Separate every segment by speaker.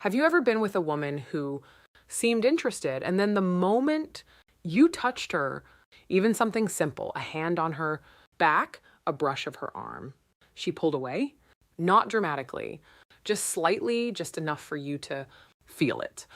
Speaker 1: Have you ever been with a woman who seemed interested, and then the moment you touched her, even something simple, a hand on her back, a brush of her arm, she pulled away? Not dramatically, just slightly, just enough for you to feel it.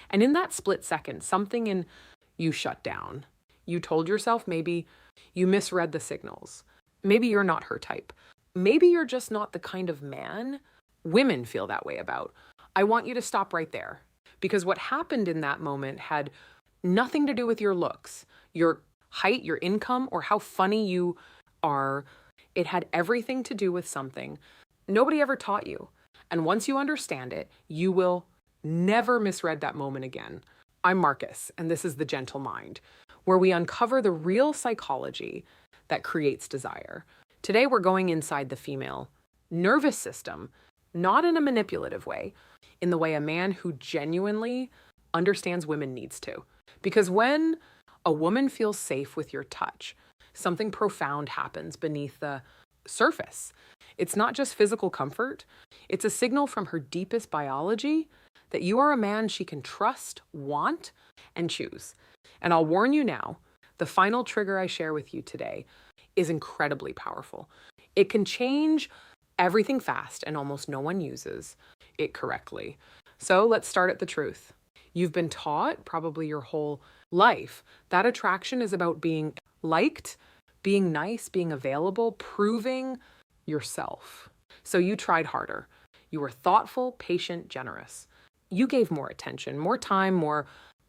Speaker 1: And in that split second, something in you shut down. You told yourself maybe you misread the signals. Maybe you're not her type. Maybe you're just not the kind of man women feel that way about. I want you to stop right there, because what happened in that moment had nothing to do with your looks, your height, your income, or how funny you are. It had everything to do with something nobody ever taught you. And once you understand it, you will never misread that moment again. I'm Marcus, and this is The Gentle Mind, where we uncover the real psychology that creates desire. Today, we're going inside the female nervous system, not in a manipulative way, in the way a man who genuinely understands women needs to. Because when a woman feels safe with your touch, something profound happens beneath the surface. It's not just physical comfort, it's a signal from her deepest biology that you are a man she can trust, want, and choose. And I'll warn you now, the final trigger I share with you today is incredibly powerful. It can change everything fast, and almost no one uses it correctly. So let's start at the truth. You've been taught, probably your whole life, that attraction is about being liked, being nice, being available, proving yourself. So you tried harder. You were thoughtful, patient, generous. You gave more attention, more time, more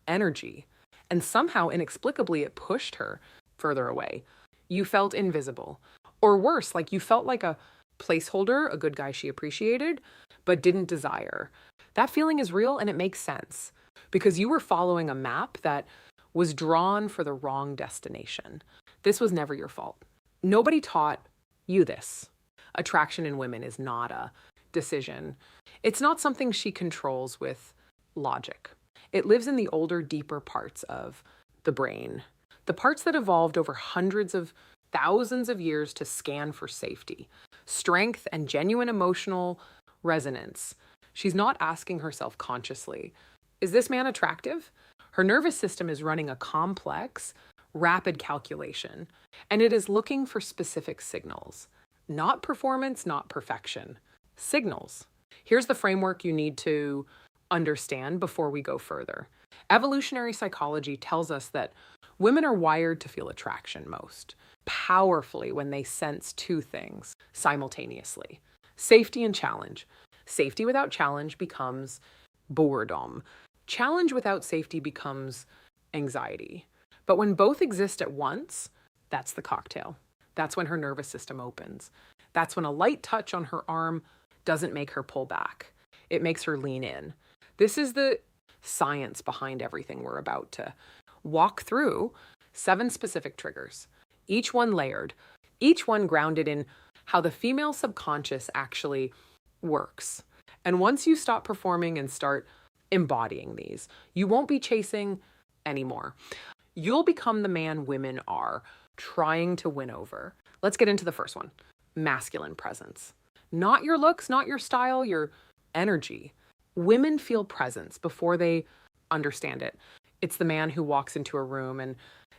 Speaker 1: energy. And somehow, inexplicably, it pushed her further away. You felt invisible. Or worse, like you felt like a placeholder, a good guy she appreciated, but didn't desire. That feeling is real, and it makes sense because you were following a map that was drawn for the wrong destination. This was never your fault. Nobody taught you this. Attraction in women is not a decision. It's not something she controls with logic. It lives in the older, deeper parts of the brain, the parts that evolved over hundreds of thousands of years to scan for safety, strength, and genuine emotional resonance. She's not asking herself consciously, is this man attractive? Her nervous system is running a complex, rapid calculation, and it is looking for specific signals. Not performance, not perfection. Signals. Here's the framework you need to understand before we go further. Evolutionary psychology tells us that women are wired to feel attraction most powerfully when they sense two things simultaneously: safety and challenge. Safety without challenge becomes boredom. Challenge without safety becomes anxiety. But when both exist at once, that's the cocktail. That's when her nervous system opens. That's when a light touch on her arm doesn't make her pull back. It makes her lean in. This is the science behind everything we're about to walk through. 7 specific triggers, each one layered, each one grounded in how the female subconscious actually works. And once you stop performing and start embodying these, you won't be chasing anymore. You'll become the man women are trying to win over. Let's get into the first one. Masculine presence. Not your looks, not your style, your energy. Women feel presence before they understand it. It's the man who walks into a room and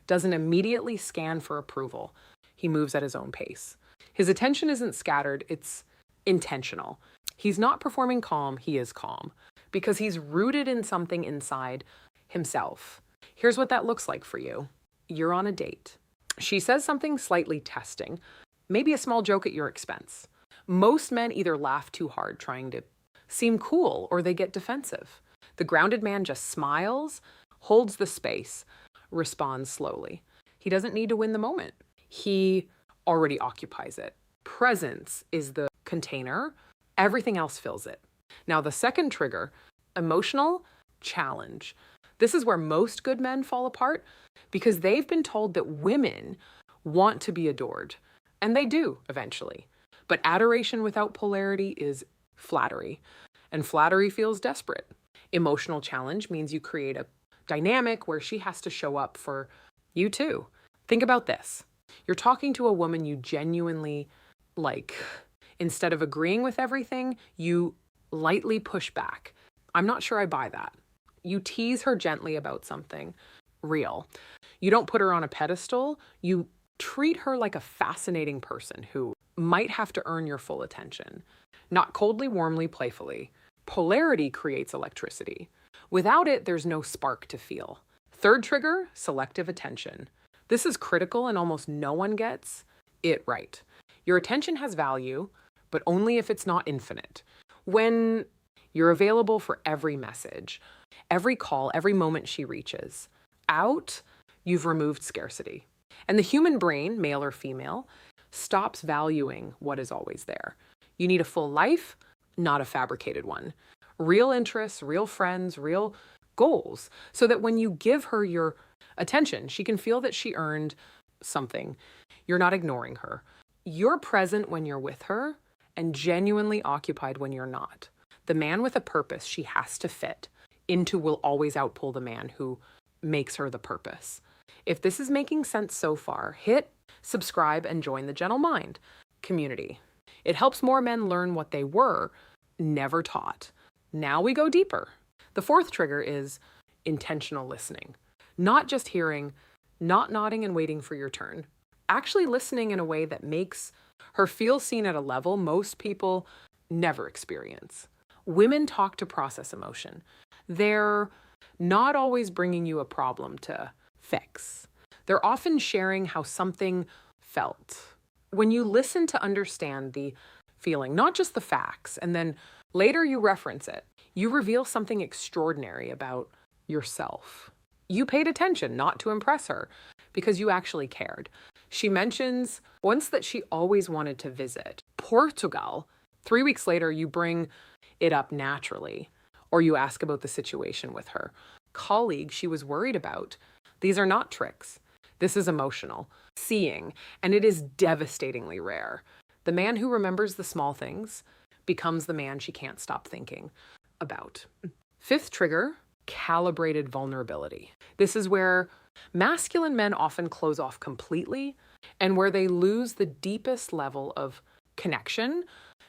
Speaker 1: doesn't immediately scan for approval. He moves at his own pace. His attention isn't scattered, it's intentional. He's not performing calm, he is calm because he's rooted in something inside himself. Here's what that looks like for you. You're on a date. She says something slightly testing, maybe a small joke at your expense. Most men either laugh too hard trying to seem cool or they get defensive. The grounded man just smiles, holds the space, responds slowly. He doesn't need to win the moment. He already occupies it. Presence is the container. Everything else fills it. Now, the second trigger, emotional challenge. This is where most good men fall apart because they've been told that women want to be adored. And they do eventually. But adoration without polarity is flattery. And flattery feels desperate. Emotional challenge means you create a dynamic where she has to show up for you too. Think about this. You're talking to a woman you genuinely like. Instead of agreeing with everything, you lightly push back. I'm not sure I buy that. You tease her gently about something real. You don't put her on a pedestal. You treat her like a fascinating person who might have to earn your full attention. Not coldly, warmly, playfully. Polarity creates electricity. Without it, there's no spark to feel. Third trigger, selective attention. This is critical and almost no one gets it right. Your attention has value, but only if it's not infinite. When you're available for every message, every call, every moment she reaches out, you've removed scarcity. And the human brain, male or female, stops valuing what is always there. You need a full life, not a fabricated one. Real interests, real friends, real goals, so that when you give her your attention, she can feel that she earned something. You're not ignoring her. You're present when you're with her and genuinely occupied when you're not. The man with a purpose she has to fit into will always outpull the man who makes her the purpose. If this is making sense so far, hit subscribe and join the Gentle Mind community. It helps more men learn what they were never taught. Now we go deeper. The fourth trigger is intentional listening. Not just hearing, not nodding and waiting for your turn. Actually listening in a way that makes her feel seen at a level most people never experience. Women talk to process emotion. They're not always bringing you a problem to fix. They're often sharing how something felt. When you listen to understand the feeling, not just the facts, and then later you reference it, you reveal something extraordinary about yourself. You paid attention, not to impress her, because you actually cared. She mentions once that she always wanted to visit Portugal. 3 weeks later, you bring it up naturally, or you ask about the situation with her colleague she was worried about. These are not tricks. This is emotional, seeing, and it is devastatingly rare. The man who remembers the small things becomes the man she can't stop thinking about. Fifth trigger, calibrated vulnerability. This is where masculine men often close off completely and where they lose the deepest level of connection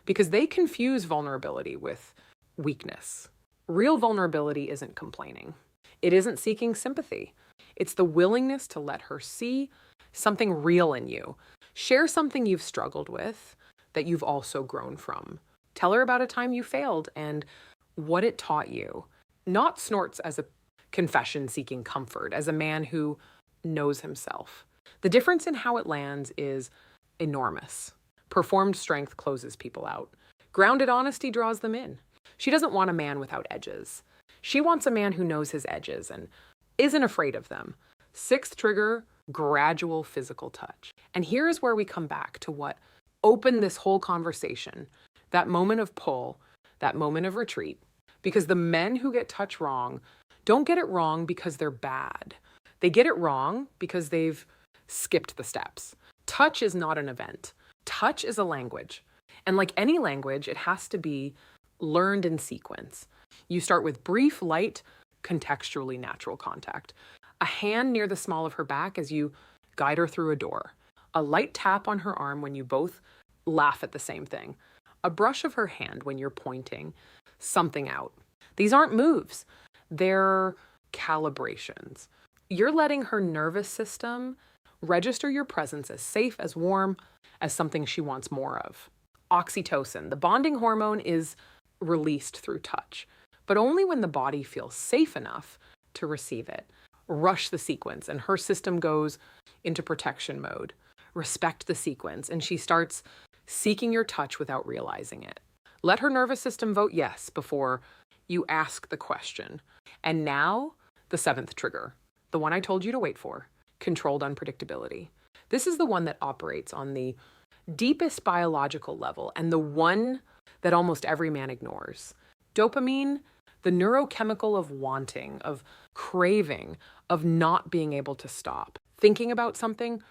Speaker 1: because they confuse vulnerability with weakness. Real vulnerability isn't complaining. It isn't seeking sympathy. It's the willingness to let her see something real in you. Share something you've struggled with that you've also grown from. Tell her about a time you failed and what it taught you. Not snorts as a confession seeking comfort, as a man who knows himself. The difference in how it lands is enormous. Performed strength closes people out. Grounded honesty draws them in. She doesn't want a man without edges. She wants a man who knows his edges and isn't afraid of them. Sixth trigger, gradual physical touch. And here is where we come back to what opened this whole conversation. That moment of pull, that moment of retreat. Because the men who get touch wrong don't get it wrong because they're bad. They get it wrong because they've skipped the steps. Touch is not an event. Touch is a language. And like any language, it has to be learned in sequence. You start with brief, light, contextually natural contact. A hand near the small of her back as you guide her through a door. A light tap on her arm when you both laugh at the same thing. A brush of her hand when you're pointing something out. These aren't moves. They're calibrations. You're letting her nervous system register your presence as safe, as warm, as something she wants more of. Oxytocin, the bonding hormone, is released through touch, but only when the body feels safe enough to receive it. Rush the sequence, and her system goes into protection mode. Respect the sequence, and she starts seeking your touch without realizing it. Let her nervous system vote yes before you ask the question. And now, the seventh trigger, the one I told you to wait for, controlled unpredictability. This is the one that operates on the deepest biological level and the one that almost every man ignores. Dopamine, the neurochemical of wanting, of craving, of not being able to stop. Thinking about something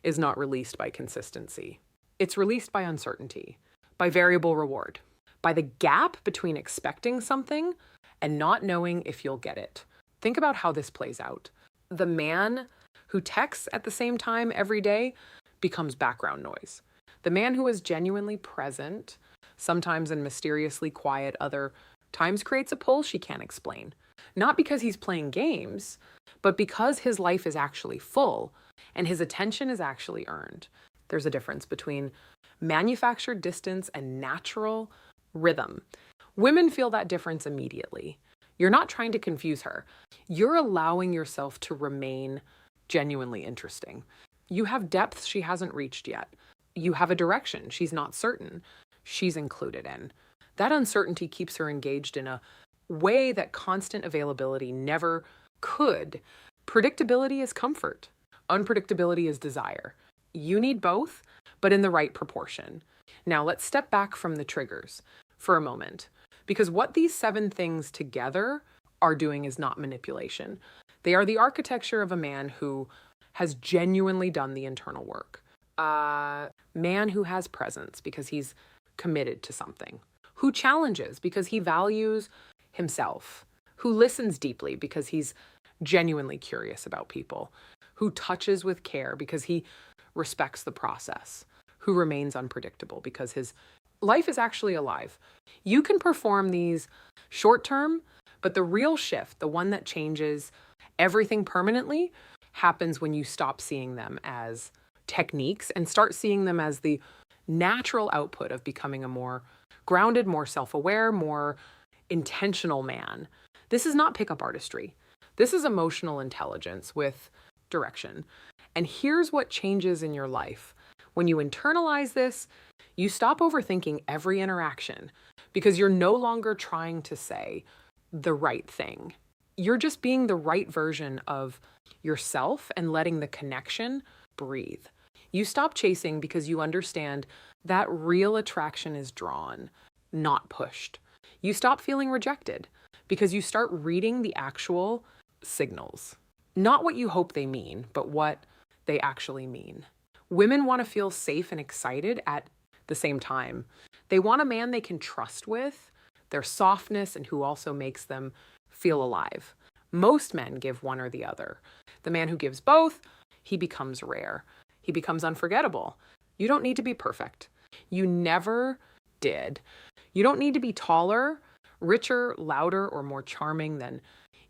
Speaker 1: is not released by consistency. It's released by uncertainty, by variable reward, by the gap between expecting something and not knowing if you'll get it. Think about how this plays out. The man who texts at the same time every day becomes background noise. The man who is genuinely present, sometimes in mysteriously quiet, other Times creates a pull she can't explain. Not because he's playing games, but because his life is actually full and his attention is actually earned. There's a difference between manufactured distance and natural rhythm. Women feel that difference immediately. You're not trying to confuse her. You're allowing yourself to remain genuinely interesting. You have depth she hasn't reached yet. You have a direction she's not certain she's included in. That uncertainty keeps her engaged in a way that constant availability never could. Predictability is comfort. Unpredictability is desire. You need both, but in the right proportion. Now let's step back from the triggers for a moment, because what these 7 things together are doing is not manipulation. They are the architecture of a man who has genuinely done the internal work. A man who has presence because he's committed to something, who challenges because he values himself, who listens deeply because he's genuinely curious about people, who touches with care because he respects the process, who remains unpredictable because his life is actually alive. You can perform these short term, but the real shift, the one that changes everything permanently, happens when you stop seeing them as techniques and start seeing them as the natural output of becoming a more grounded, more self-aware, more intentional man. This is not pickup artistry. This is emotional intelligence with direction. And here's what changes in your life. When you internalize this, you stop overthinking every interaction because you're no longer trying to say the right thing. You're just being the right version of yourself and letting the connection breathe. You stop chasing because you understand that real attraction is drawn, not pushed. You stop feeling rejected because you start reading the actual signals. Not what you hope they mean, but what they actually mean. Women want to feel safe and excited at the same time. They want a man they can trust with, their softness, and who also makes them feel alive. Most men give one or the other. The man who gives both, he becomes rare. He becomes unforgettable. You don't need to be perfect. You never did. You don't need to be taller, richer, louder, or more charming than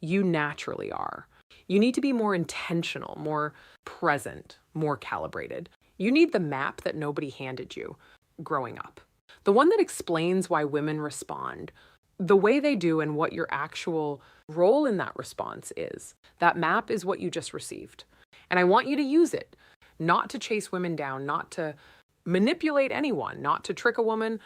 Speaker 1: you naturally are. You need to be more intentional, more present, more calibrated. You need the map that nobody handed you growing up. The one that explains why women respond the way they do and what your actual role in that response is. That map is what you just received. And I want you to use it, not to chase women down, not to manipulate anyone, not to trick a woman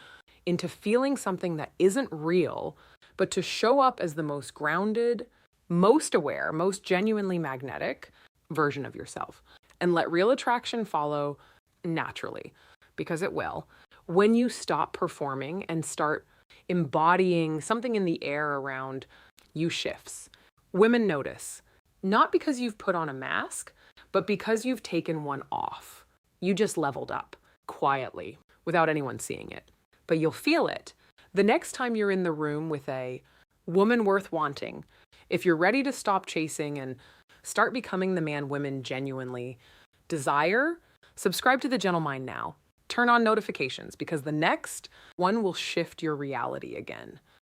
Speaker 1: into feeling something that isn't real, but to show up as the most grounded, most aware, most genuinely magnetic version of yourself. And let real attraction follow naturally, because it will. When you stop performing and start embodying something in the air around you shifts. Women notice, not because you've put on a mask, but because you've taken one off. You just leveled up, quietly, without anyone seeing it. But you'll feel it the next time you're in the room with a woman worth wanting. If you're ready to stop chasing and start becoming the man women genuinely desire, subscribe to The Gentle Mind now. Turn on notifications because the next one will shift your reality again.